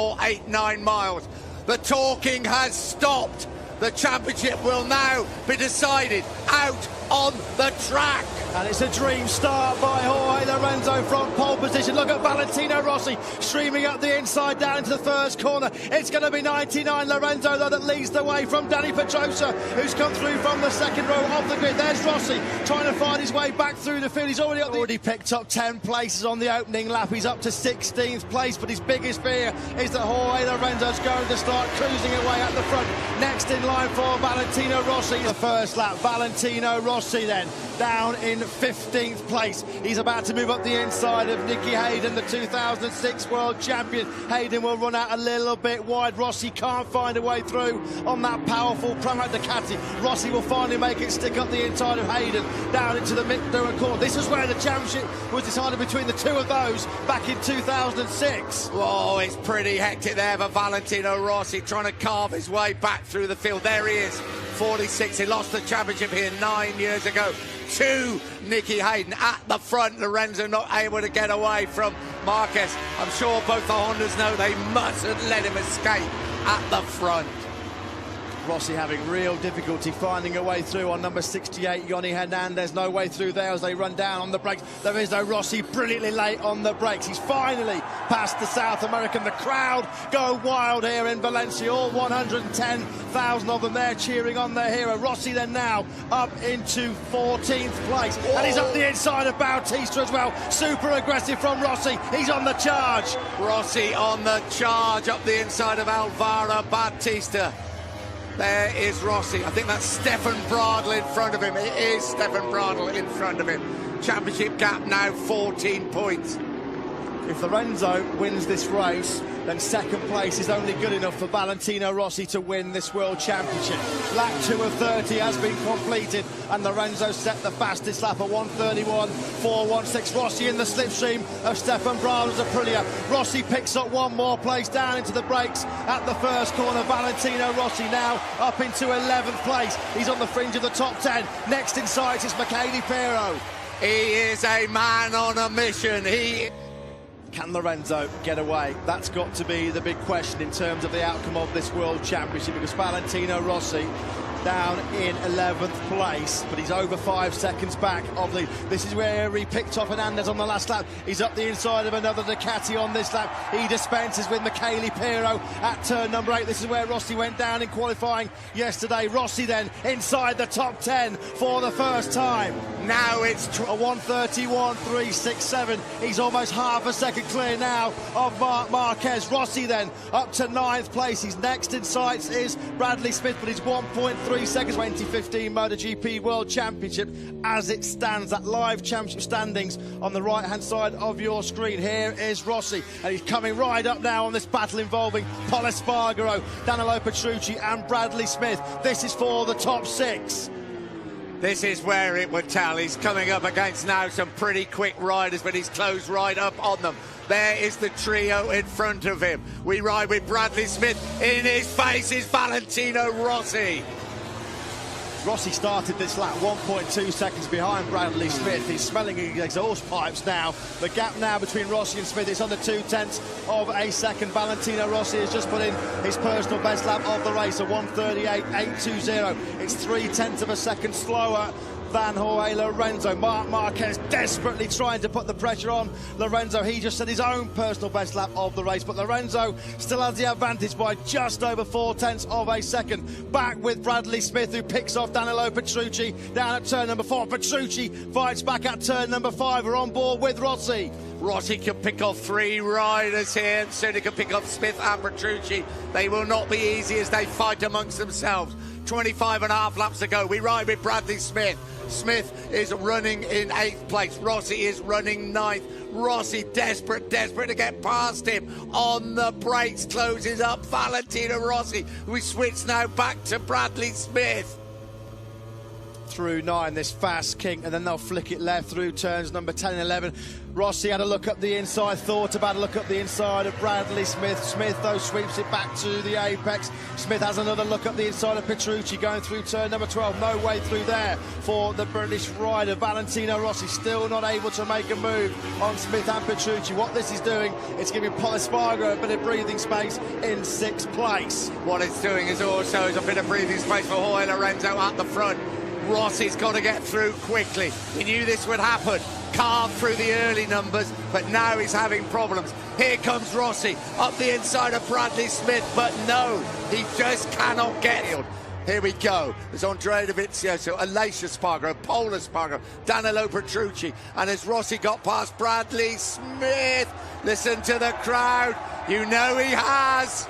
or 8-9 miles. The talking has stopped. The championship will now be decided out on the track. And it's a dream start by Jorge Lorenzo from pole position. Look at Valentino Rossi streaming up the inside down into the first corner. It's going to be 99 Lorenzo, though, that leads the way from Danny Pedrosa, who's come through from the second row of the grid. There's Rossi trying to find his way back through the field. He's already picked up 10 places on the opening lap. He's up to 16th place, but his biggest fear is that Jorge Lorenzo's going to start cruising away at the front. Next in line for Valentino Rossi. The first lap, Valentino Rossi then down in 15th place. He's about to move up the inside of Nicky Hayden, the 2006 world champion. Hayden will run out a little bit wide. Rossi can't find a way through on that powerful Pramac Ducati. Rossi will finally make it stick up the inside of Hayden down into the mid-Durham corner. This is where the championship was decided between the two of those back in 2006. Whoa, it's pretty hectic there for Valentino Rossi, trying to carve his way back through the field. There he is, 46. He lost the championship here 9 years ago to Nicky Hayden. At the front, Lorenzo not able to get away from Marquez. I'm sure both the Hondas know they mustn't let him escape at the front. Rossi having real difficulty finding a way through on number 68, Yoni Hernandez. No way through there as they run down on the brakes. There is no Rossi, brilliantly late on the brakes. He's finally past the South American. The crowd go wild here in Valencia. All 110,000 of them there cheering on their hero. Rossi then now up into 14th place. Whoa. And he's up the inside of Bautista as well. Super aggressive from Rossi. He's on the charge. Rossi on the charge up the inside of Alvaro Bautista. There is Rossi. I think that's Stefan Bradl in front of him. It is Stefan Bradl in front of him. Championship gap now 14 points. If Lorenzo wins this race, then second place is only good enough for Valentino Rossi to win this World Championship. Lap 2 of 30 has been completed, and Lorenzo set the fastest lap at 1:31.416. Rossi in the slipstream of Stefan Bradl's Aprilia. Rossi picks up one more place down into the brakes at the first corner. Valentino Rossi now up into 11th place. He's on the fringe of the top 10. Next in sight is Michele Pirro. He is a man on a mission. Can Lorenzo get away? That's got to be the big question in terms of the outcome of this World Championship, because Valentino Rossi down in 11th place, but he's over 5 seconds back of the... This is where he picked off Hernandez on the last lap. He's up the inside of another Ducati on this lap. He dispenses with Michele Pirro at turn number 8. This is where Rossi went down in qualifying yesterday. Rossi then inside the top 10 for the first time. Now it's a 1:31.367. He's almost half a second clear now of Marquez. Rossi then up to 9th place. His next in sights is Bradley Smith, but he's 1.3 seconds. 2015 MotoGP World Championship as it stands. That live championship standings on the right hand side of your screen. Here is Rossi, and he's coming right up now on this battle involving Pol Espargaro, Danilo Petrucci and Bradley Smith. This is for the top 6. This is where it would tell. He's coming up against now some pretty quick riders, but he's closed right up on them. There is the trio in front of him. We ride with Bradley Smith. In his face is Valentino Rossi. Rossi started this lap 1.2 seconds behind Bradley Smith. He's smelling his exhaust pipes now. The gap now between Rossi and Smith is under 0.2 of a second. Valentino Rossi has just put in his personal best lap of the race, a 1:38.820. It's 0.3 of a second slower than Jorge Lorenzo. Marc Marquez desperately trying to put the pressure on Lorenzo. He just set his own personal best lap of the race, but Lorenzo still has the advantage by just over 0.4 of a second. Back with Bradley Smith, who picks off Danilo Petrucci down at turn number 4. Petrucci fights back at turn number 5. We're on board with Rossi. Rossi can pick off 3 riders here, and soon he can pick off Smith and Petrucci. They will not be easy as they fight amongst themselves. 25.5 laps to go. We ride with Bradley Smith. Smith is running in 8th place. Rossi is running 9th. Rossi desperate to get past him. On the brakes, closes up Valentino Rossi. We switch now back to Bradley Smith. through 9, this fast kink, and then they'll flick it left through turns number 10 and 11. Rossi had a look up the inside, thought about a look up the inside of Bradley Smith. Smith, though, sweeps it back to the apex. Smith has another look up the inside of Petrucci, going through turn number 12. No way through there for the British rider. Valentino Rossi still not able to make a move on Smith and Petrucci. What this is doing, it's giving Pol Espargaro a bit of breathing space in 6th place. What it's doing is also a bit of breathing space for Jorge Lorenzo at the front. Rossi's got to get through quickly. He knew this would happen. Carved through the early numbers, but now he's having problems. Here comes Rossi up the inside of Bradley Smith, but no, he just cannot get it. Here we go. There's Andrea Dovizioso, Aleix Espargaro, Pol Espargaro, Danilo Petrucci, and as Rossi got past Bradley Smith, listen to the crowd. You know he has.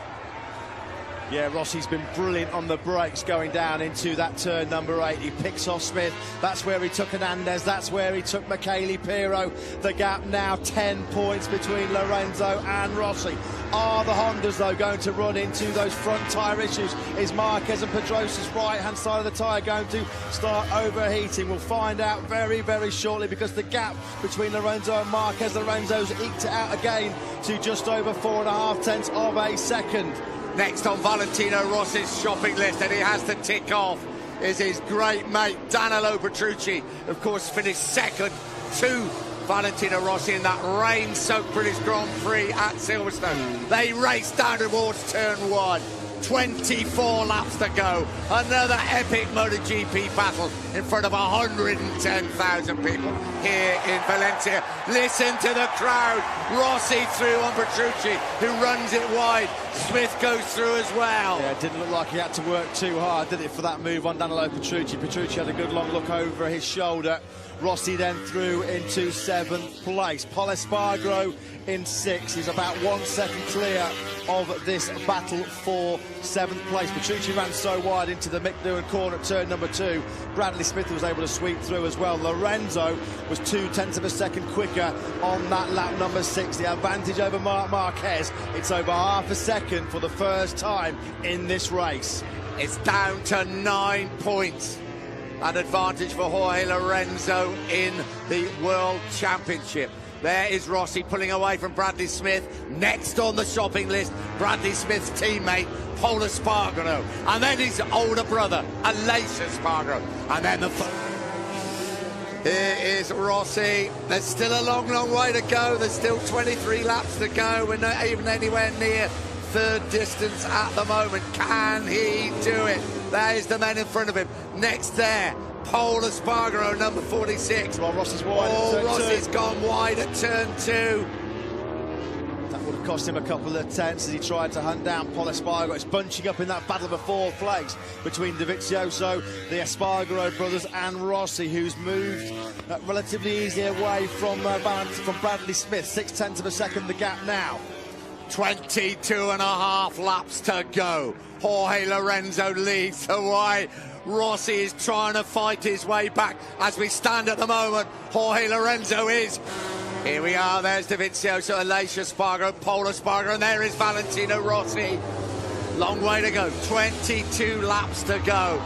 Yeah, Rossi's been brilliant on the brakes going down into that turn number 8. He picks off Smith. That's where he took Hernandez. That's where he took Michele Pirro. The gap now 10 points between Lorenzo and Rossi. Are the Hondas, though, going to run into those front tyre issues? Is Marquez and Pedrosa's right-hand side of the tyre going to start overheating? We'll find out very, very shortly, because the gap between Lorenzo and Marquez, Lorenzo's eked it out again to just over 4.5 tenths of a second. Next on Valentino Rossi's shopping list, and he has to tick off, is his great mate Danilo Petrucci. Of course, finished second to Valentino Rossi in that rain-soaked British Grand Prix at Silverstone. They race down towards turn 1. 24 laps to go. Another epic MotoGP battle in front of 110,000 people here in Valencia. Listen to the crowd. Rossi through on Petrucci, who runs it wide. Smith goes through as well. Yeah, it didn't look like he had to work too hard, did it, for that move on Danilo Petrucci. Petrucci had a good long look over his shoulder. Rossi then through into 7th place. Pol Espargaro in 6th. He's about 1 second clear of this battle for 7th place. Petrucci ran so wide into the Mick Doohan corner at turn number 2. Bradley Smith was able to sweep through as well. Lorenzo was 0.2 of a second quicker on that lap number 6. The advantage over Marc Marquez. It's over half a second for the first time in this race. It's down to 9 points. An advantage for Jorge Lorenzo in the World Championship. There is Rossi pulling away from Bradley Smith. Next on the shopping list, Bradley Smith's teammate, Pol Espargaro. And then his older brother, Aleix Espargaro. And then here is Rossi. There's still a long, long way to go. There's still 23 laps to go. We're not even anywhere near third distance at the moment. Can he do it? There's the men in front of him. Next there, Pol Espargaro, number 46. Well, Rossi's wide. Oh, Rossi's gone wide at turn 2. That would have cost him a couple of tenths as he tried to hunt down Pol Espargaro. It's bunching up in that battle for 4th place between Dovizioso, the Espargaro brothers, and Rossi, who's moved relatively easily away from Bradley Smith. 0.6 of a second the gap now. 22.5 laps to go. Jorge Lorenzo leads the way. Rossi is trying to fight his way back as we stand at the moment. Jorge Lorenzo is. Here we are, there's Dovizioso, Aleix Espargaro, Pol Espargaro, and there is Valentino Rossi. Long way to go, 22 laps to go.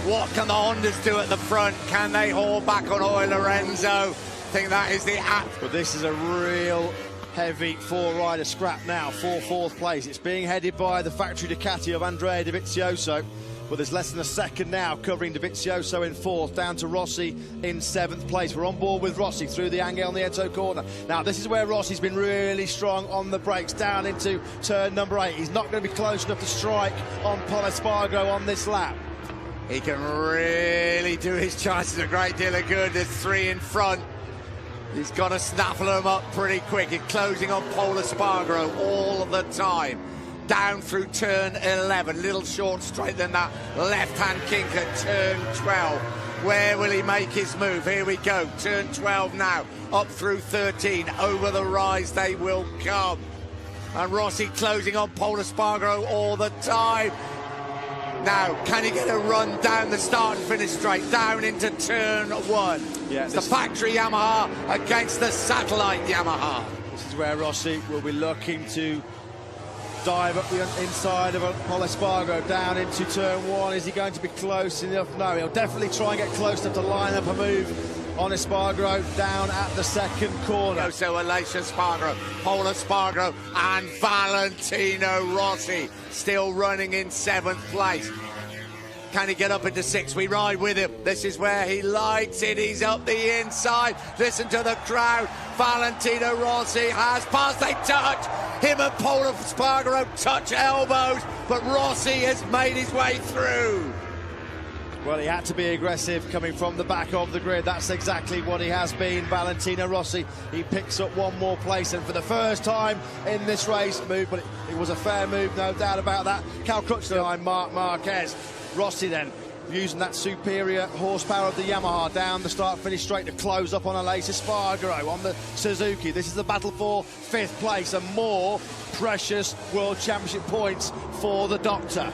What can the Hondas do at the front? Can they haul back on Jorge Lorenzo? I think that is the app. But this is a real heavy 4-rider scrap now for 4th place. It's being headed by the factory Ducati of Andrea Dovizioso. Well, there's less than a second now covering Dovizioso in 4th, down to Rossi in 7th place. We're on board with Rossi through the Angel Nieto corner. Now, this is where Rossi's been really strong on the brakes, down into turn number 8. He's not going to be close enough to strike on Pol Espargaro on this lap. He can really do his chances a great deal of good. There's 3 in front. He's got to snaffle them up pretty quick. He's closing on Pol Espargaro all the time. Down through turn 11, little short straight, then that left-hand kink at turn 12. Where will he make his move? Here we go, turn 12 now, up through 13, over the rise they will come. And Rossi closing on Pol Espargaro all the time. Now, can he get a run down the start and finish straight, down into turn 1? Yeah, it's the factory Yamaha against the satellite Yamaha. This is where Rossi will be looking to dive up the inside of Pol Espargaro down into turn one. Is he going to be close enough? No, he'll definitely try and get close enough to line up a move on Espargaro down at the second corner. So Aleix Espargaro, Pol Espargaro and Valentino Rossi still running in 7th place. Can he get up into 6th? We ride with him. This is where he likes it. He's up the inside. Listen to the crowd. Valentino Rossi has passed. They touch. Him and Pol Espargaro touch elbows, but Rossi has made his way through. Well, he had to be aggressive coming from the back of the grid. That's exactly what he has been. Valentino Rossi, he picks up one more place, and for the first time in this race, move, but it was a fair move, no doubt about that. Cal Crutchlow behind Marc Marquez. Rossi then using that superior horsepower of the Yamaha down the start-finish straight to close up on Aleix Espargaro on the Suzuki. This is the battle for 5th place and more precious World Championship points for the Doctor.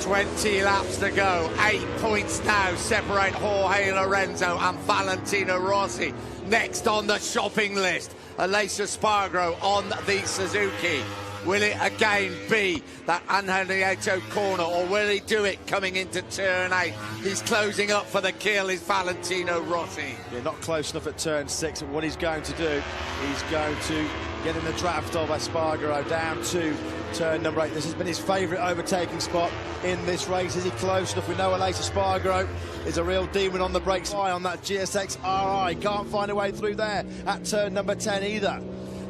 20 laps to go, 8 points now separate Jorge Lorenzo and Valentino Rossi. Next on the shopping list, Aleix Espargaro on the Suzuki. Will it again be that Angelito corner, or will he do it coming into turn 8? He's closing up for the kill, is Valentino Rossi. Yeah, not close enough at turn 6, but what he's going to do, he's going to get in the draft of Espargaro down to turn number 8. This has been his favourite overtaking spot in this race. Is he close enough? We know Aleix Espargaro is a real demon on the brakes. On that GSX RI, can't find a way through there at turn number 10 either.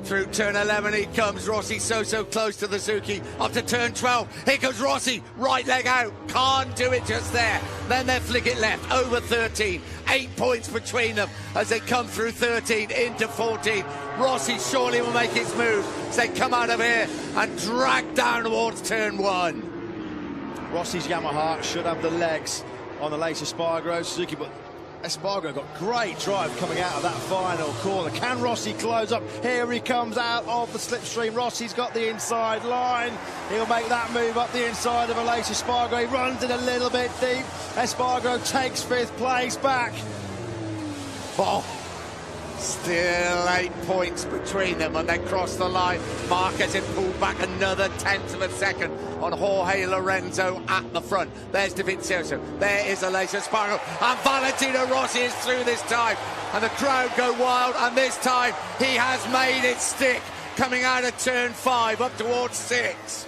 Through turn 11 he comes, Rossi so close to the Suzuki. Up to turn 12, here comes Rossi, right leg out, can't do it just there. Then they flick it left, over 13, 8 points between them as they come through 13 into 14. Rossi surely will make his move as they come out of here and drag down towards turn 1. Rossi's Yamaha should have the legs on the Aleix Espargaro Suzuki, but Espargaro got great drive coming out of that final corner. Can Rossi close up? Here he comes out of the slipstream. Rossi's got the inside line. He'll make that move up the inside of Aleix Espargaro. He runs it a little bit deep. Espargaro takes 5th place back. Oh, still 8 points between them, and they cross the line. Marquez had pulled back another 1/10 of a second on Jorge Lorenzo at the front. There's Dovizioso, there is Aleix Espargaro, and Valentino Rossi is through this time, and the crowd go wild, and this time he has made it stick, coming out of turn 5 up towards 6.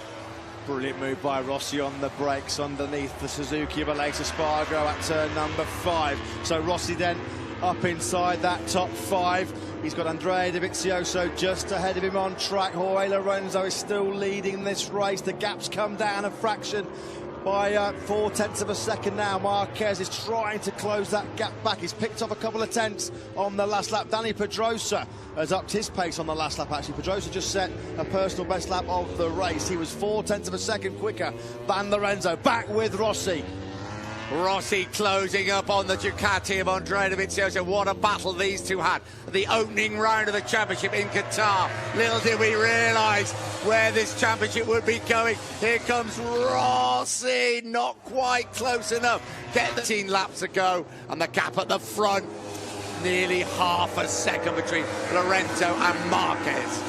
Brilliant move by Rossi on the brakes underneath the Suzuki of Aleix Espargaro at turn number 5. So Rossi then up inside that top 5. He's got Andrea Dovizioso just ahead of him on track. Jorge Lorenzo is still leading this race. The gap's come down a fraction by 4/10 of a second now. Marquez is trying to close that gap back. He's picked up a couple of tenths on the last lap. Dani Pedrosa has upped his pace on the last lap, actually. Pedrosa just set a personal best lap of the race. He was 4/10 of a second quicker than Lorenzo. Back with Rossi. Rossi closing up on the Ducati of Andrea Dovizioso. What a battle these two had at the opening round of the championship in Qatar. Little did we realise where this championship would be going. Here comes Rossi, not quite close enough. Get the 18 laps to go, and the gap at the front, nearly half a second between Lorenzo and Marquez.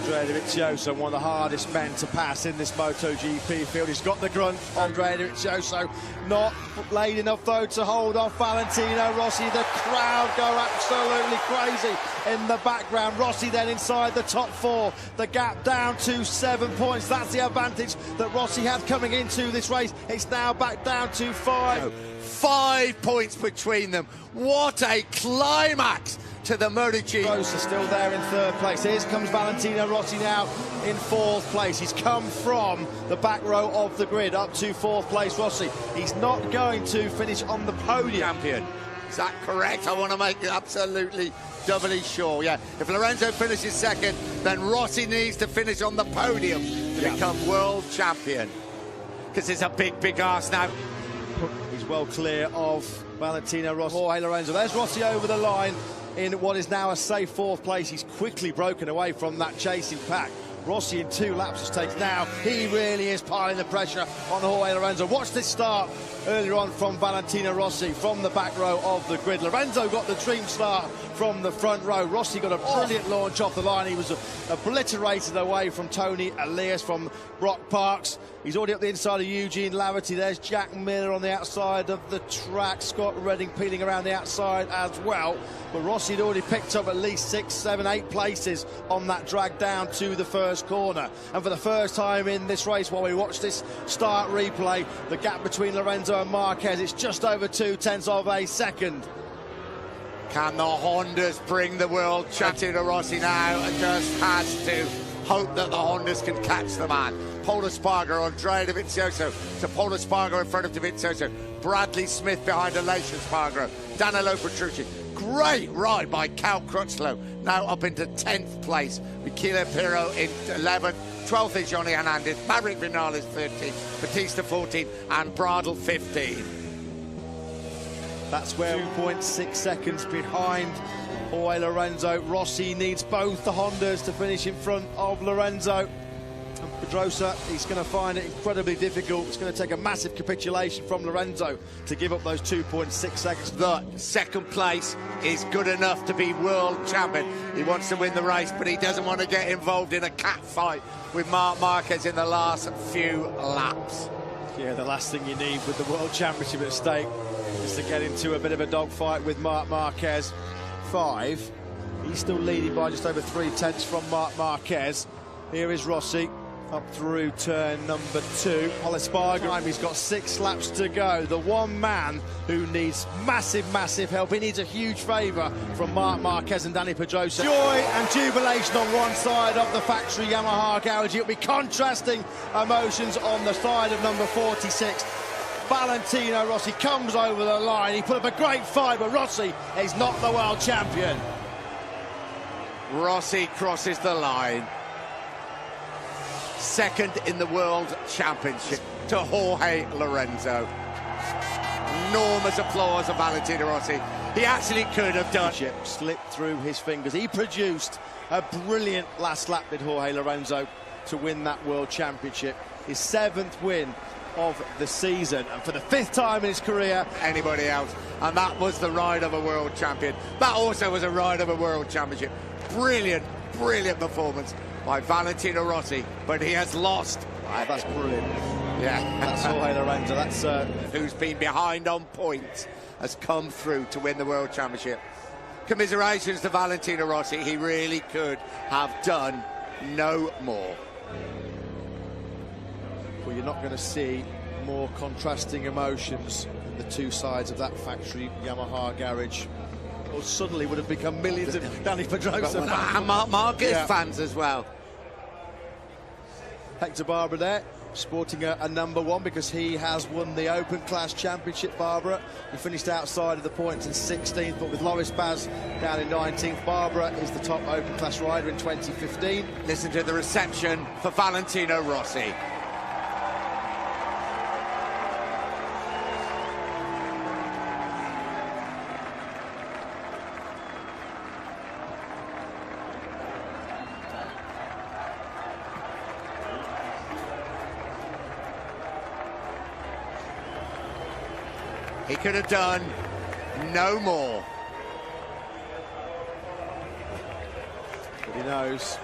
Andrea Dovizioso, one of the hardest men to pass in this MotoGP field. He's got the grunt. Andrea Dovizioso not late enough though to hold off Valentino Rossi. The crowd go absolutely crazy in the background. Rossi then inside the top 4. The gap down to 7 points. That's the advantage that Rossi had coming into this race. It's now back down to 5. 5 points between them. What a climax to the MotoGP. Rosa still there in 3rd place. Here comes Valentino Rossi now in 4th place. He's come from the back row of the grid up to 4th place. Rossi, he's not going to finish on the podium. Champion. Is that correct? I want to make it absolutely doubly sure. Yeah, if Lorenzo finishes 2nd, then Rossi needs to finish on the podium to become world champion. Because it's a big ask now. He's well clear of Valentino Rossi. Jorge Lorenzo. There's Rossi over the line in what is now a safe 4th place. He's quickly broken away from that chasing pack. Rossi in 2 laps has taken. Now he really is piling the pressure on Jorge Lorenzo. Watch this start earlier on from Valentino Rossi from the back row of the grid. Lorenzo got the dream start from the front row. Rossi got a brilliant launch off the line. He was obliterated away from Tony Elias, from Brock Parks. He's already up the inside of Eugene Laverty. There's Jack Miller on the outside of the track. Scott Redding peeling around the outside as well. But Rossi had already picked up at least 6, 7, 8 places on that drag down to the first corner. And for the first time in this race, while we watch this start replay, the gap between Lorenzo and Marquez, it's just over 0.2 of a second. Can the Hondas bring the world champion to Rossi now? And just has to hope that the Hondas can catch the man. Pol Espargaro, Andrea Dovizioso to Pol Espargaro in front of Dovizioso. Bradley Smith behind Aleix Espargaro. Danilo Petrucci. Great ride by Cal Crutchlow, now up into 10th place. Michele Pirro in 11th. 12th is Johnny Hernandez. Maverick Vinales 13th. Batista 14th. And Bradle 15th. That's where 2.6 seconds behind Jorge Lorenzo. Rossi needs both the Hondas to finish in front of Lorenzo. And Pedrosa, he's going to find it incredibly difficult. It's going to take a massive capitulation from Lorenzo to give up those 2.6 seconds. The second place is good enough to be world champion. He wants to win the race, but he doesn't want to get involved in a cat fight with Marc Marquez in the last few laps. Yeah, the last thing you need with the World Championship at stake is to get into a bit of a dogfight with Marc Marquez. 5. He's still leading by just over 0.3 from Marc Marquez. Here is Rossi up through turn number 2. Pol Espargaro, he's got 6 laps to go. The one man who needs massive, massive help. He needs a huge favour from Marc Marquez and Dani Pedrosa. Joy and jubilation on one side of the factory Yamaha garage. It'll be contrasting emotions on the side of number 46. Valentino Rossi comes over the line. He put up a great fight, but Rossi is not the world champion. Rossi crosses the line. Second in the World Championship to Jorge Lorenzo. Enormous applause of Valentino Rossi. He actually could have done. Slipped through his fingers. He produced a brilliant last lap, did Jorge Lorenzo, to win that World Championship. His 7th win of the season, and for the 5th time in his career. Anybody else. And that was the ride of a world champion. That also was a ride of a world championship. Brilliant, brilliant performance by Valentino Rossi, but he has lost. That's brilliant. Yeah. That's Jorge Lorenzo. That's who's been behind on points, has come through to win the World Championship. Commiserations to Valentino Rossi. He really could have done no more. Well, you're not going to see more contrasting emotions in the 2 sides of that factory Yamaha garage. Or suddenly would have become millions of Dani Pedrosa and Marc Marquez fans as well. Hector Barbera there, sporting a number 1 because he has won the Open Class Championship. Barbera, he finished outside of the points in 16th, but with Loris Baz down in 19th. Barbera is the top Open Class rider in 2015. Listen to the reception for Valentino Rossi. He could have done no more. But he knows